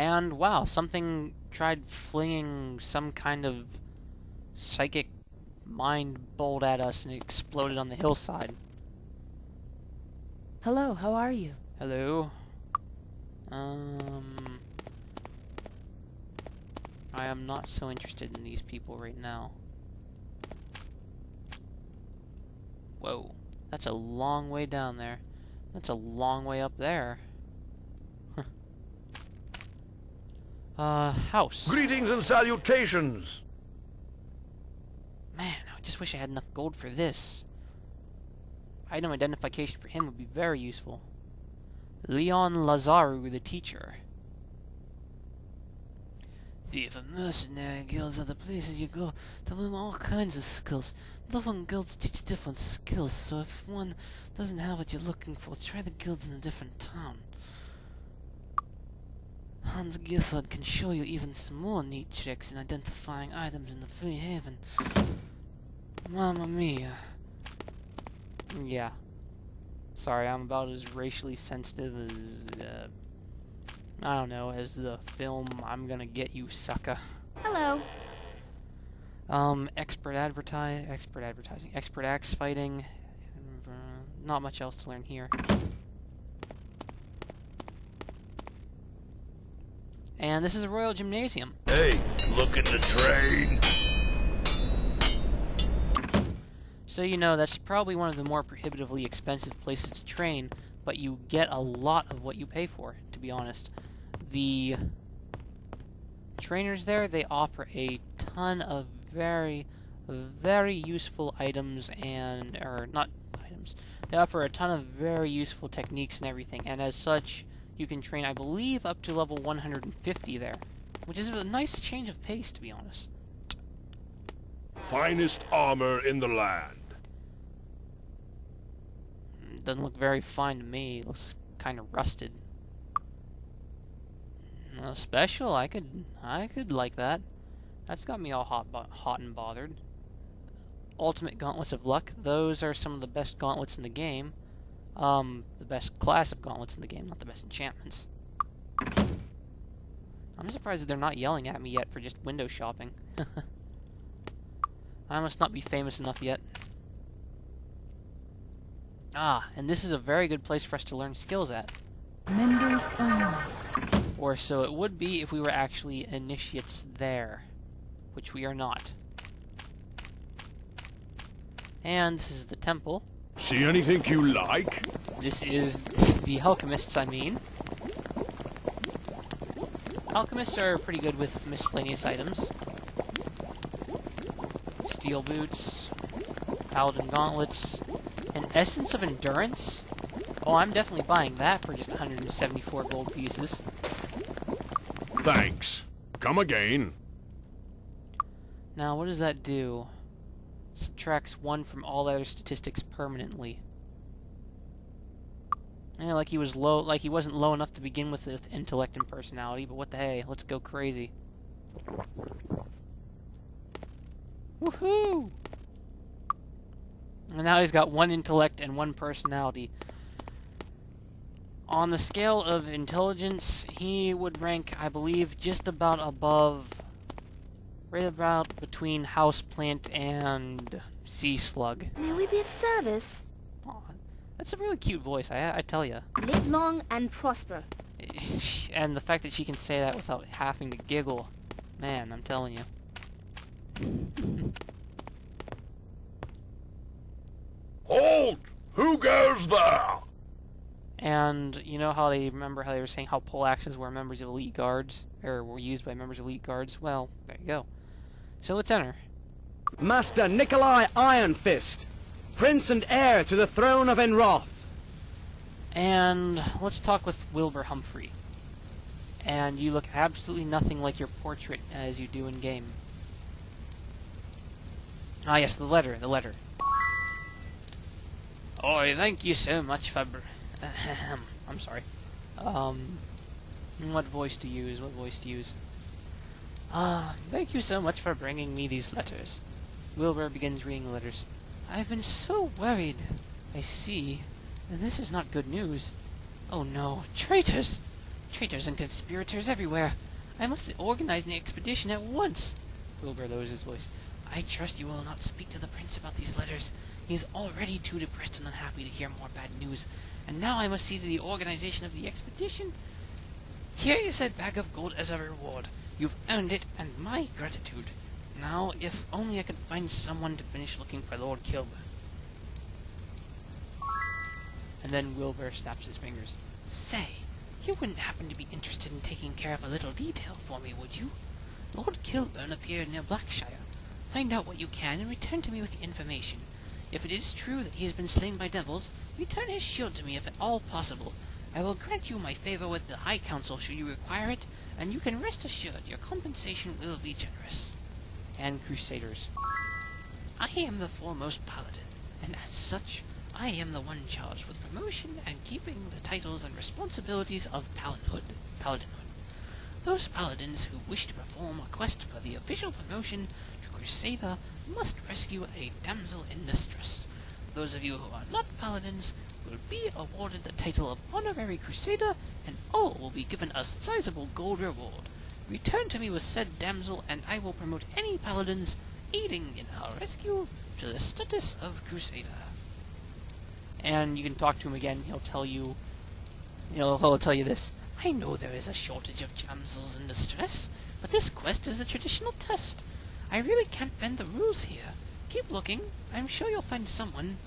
And wow, something tried flinging some kind of psychic mind bolt at us and it exploded on the hillside. Hello, how are you? Hello? I am not so interested in these people right now. Whoa, that's a long way down there. That's a long way up there. House. Greetings and salutations! Man, I just wish I had enough gold for this. Item identification for him would be very useful. Leon Lazaru, the teacher. Thief and mercenary guilds are the places you go to learn all kinds of skills. Different guilds teach different skills, so if one doesn't have what you're looking for, try the guilds in a different town. Hans Gifford can show you even some more neat tricks in identifying items in the Free Haven. Mamma mia. Yeah. Sorry, I'm about as racially sensitive as, I don't know, as the film I'm Gonna Get You, Sucker. Hello. Expert advertising, expert axe fighting. Not much else to learn here. And this is a royal gymnasium. Hey, look at the train! So you know, that's probably one of the more prohibitively expensive places to train, but you get a lot of what you pay for, to be honest. The trainers there, they offer a ton of very, very useful items and, or not items, they offer a ton of very useful techniques and everything, and as such, you can train, I believe, up to level 150 there, which is a nice change of pace, to be honest. Finest armor in the land. Doesn't look very fine to me. It looks kind of rusted. Special, I could like that. That's got me all hot and bothered. Ultimate Gauntlets of Luck. Those are some of the best gauntlets in the game. The best class of gauntlets in the game, not the best enchantments. I'm surprised that they're not yelling at me yet for just window shopping. I must not be famous enough yet. Ah, and this is a very good place for us to learn skills at. Members only. Or so it would be if we were actually initiates there, which we are not. And this is the temple. See anything you like? This is the alchemists, I mean. Alchemists are pretty good with miscellaneous items. Steel boots, paladin gauntlets, an essence of endurance. Oh, I'm definitely buying that for just 174 gold pieces. Thanks. Come again. Now, what does that do? Subtracts 1 from all other statistics permanently. Yeah, like he wasn't low enough to begin with intellect and personality, but what the hey, let's go crazy. Woohoo! And now he's got 1 intellect and 1 personality. On the scale of intelligence, he would rank, I believe, just about above, right about between houseplant and sea slug. May we be of service? Aw, that's a really cute voice, I tell ya. Live long and prosper. And the fact that she can say that without having to giggle, man, I'm telling you. Halt! Who goes there? And you know how they were saying how poleaxes were members of elite guards, or were used by members of elite guards? Well, there you go. So let's enter. Master Nikolai Ironfist, Prince and heir to the throne of Enroth. And let's talk with Wilbur Humphrey. And you look absolutely nothing like your portrait as you do in game. Ah yes, the letter. Oh, thank you so much for... I'm sorry. What voice to use? Thank you so much for bringing me these letters. Wilbur begins reading the letters. I've been so worried. I see. And this is not good news. Oh no, traitors! Traitors and conspirators everywhere. I must organize an expedition at once. Wilbur lowers his voice. I trust you will not speak to the prince about these letters. He is already too depressed and unhappy to hear more bad news. And now I must see to the organization of the expedition. Here is a bag of gold as a reward. You've earned it, and my gratitude. Now, if only I could find someone to finish looking for Lord Kilburn. And then Wilbur snaps his fingers. Say, you wouldn't happen to be interested in taking care of a little detail for me, would you? Lord Kilburn appeared near Blackshire. Find out what you can and return to me with the information. If it is true that he has been slain by devils, return his shield to me if at all possible. I will grant you my favor with the High Council should you require it, and you can rest assured your compensation will be generous. And Crusaders. I am the foremost paladin, and as such, I am the one charged with promotion and keeping the titles and responsibilities of paladinhood. Those paladins who wish to perform a quest for the official promotion to Crusader must rescue a damsel in distress. Those of you who are not paladins will be awarded the title of Honorary Crusader, and all will be given a sizable gold reward. Return to me with said damsel, and I will promote any paladins aiding in our rescue to the status of Crusader. And you can talk to him again. He'll tell you this. I know there is a shortage of damsels in distress, but this quest is a traditional test. I really can't bend the rules here. Keep looking. I'm sure you'll find someone.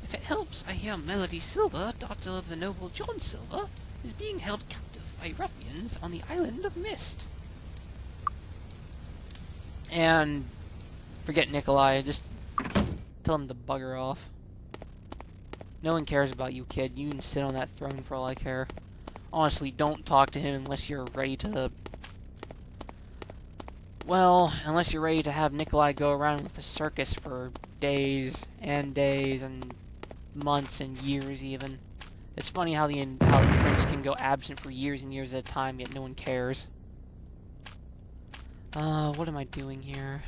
If it helps, I hear Melody Silver, daughter of the noble John Silver, is being held captive by ruffians on the island of Mist. And forget Nikolai. Just tell him to bugger off. No one cares about you, kid. You can sit on that throne for all I care. Honestly, don't talk to him unless you're ready to... Well, unless you're ready to have Nikolai go around with a circus for days and months and years even. It's funny how the prince can go absent for years and years at a time, yet no one cares. What am I doing here?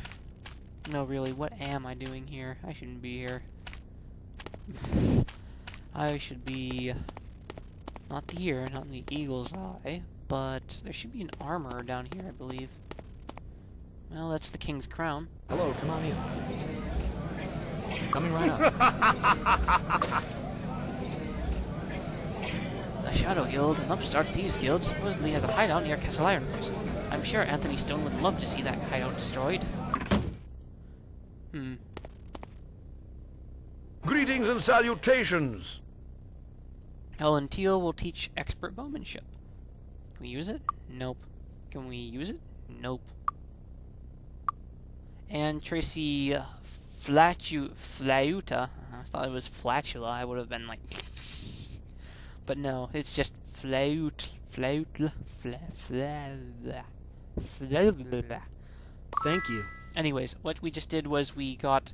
No, really, what am I doing here? I shouldn't be here. I should be... not here, not in the Eagle's Eye, but there should be an armorer down here, I believe. Well, that's the King's Crown. Hello, come on in. Coming right up. The Shadow Guild, an upstart thieves guild, supposedly has a hideout near Castle Ironfist. I'm sure Anthony Stone would love to see that hideout destroyed. Greetings and salutations. Helen Teal will teach expert bowmanship. Can we use it? Nope. Can we use it? Nope. And Tracy Flauta. I thought it was Flatula. I would have been like... But no, it's just Thank you. Anyways, what we just did was we got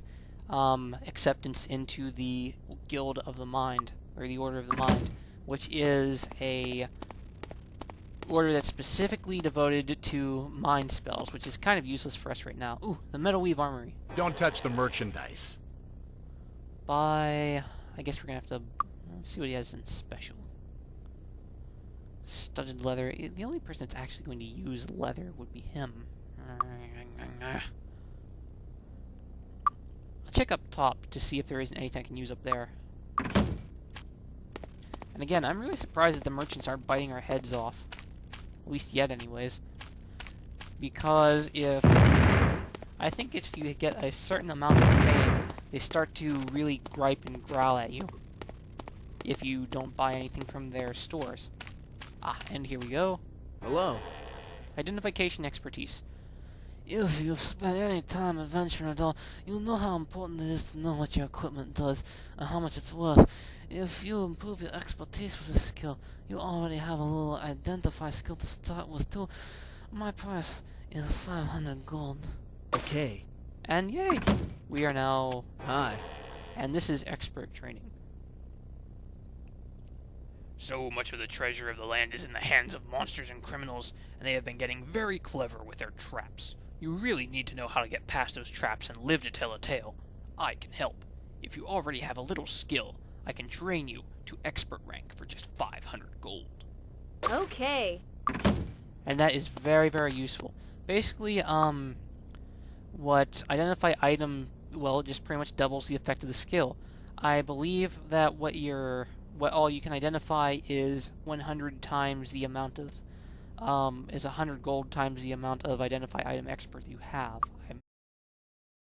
acceptance into the Guild of the Mind, or the Order of the Mind, which is a order that's specifically devoted to mind spells, which is kind of useless for us right now. Ooh, the Metal Weave Armory. Don't touch the merchandise. I guess we're gonna have to... Let's see what he has in special. Studded leather. The only person that's actually going to use leather would be him. I'll check up top to see if there isn't anything I can use up there. And again, I'm really surprised that the merchants aren't biting our heads off. At least yet, anyways. Because I think if you get a certain amount of fame, they start to really gripe and growl at you. If you don't buy anything from their stores. Ah, and here we go. Hello. Identification expertise. If you've spent any time adventuring at all, you'll know how important it is to know what your equipment does and how much it's worth. If you improve your expertise with this skill, you already have a little identify skill to start with too. My price is 500 gold. Okay. And yay! We are now... Hi. And this is expert training. So much of the treasure of the land is in the hands of monsters and criminals, and they have been getting very clever with their traps. You really need to know how to get past those traps and live to tell a tale. I can help. If you already have a little skill, I can train you to expert rank for just 500 gold. Okay. and that is very, very useful. Basically, what identify item, well, it just pretty much doubles the effect of the skill. I believe that what all you can identify is 100 times the amount of, is 100 gold times the amount of identify item expert you have. I'm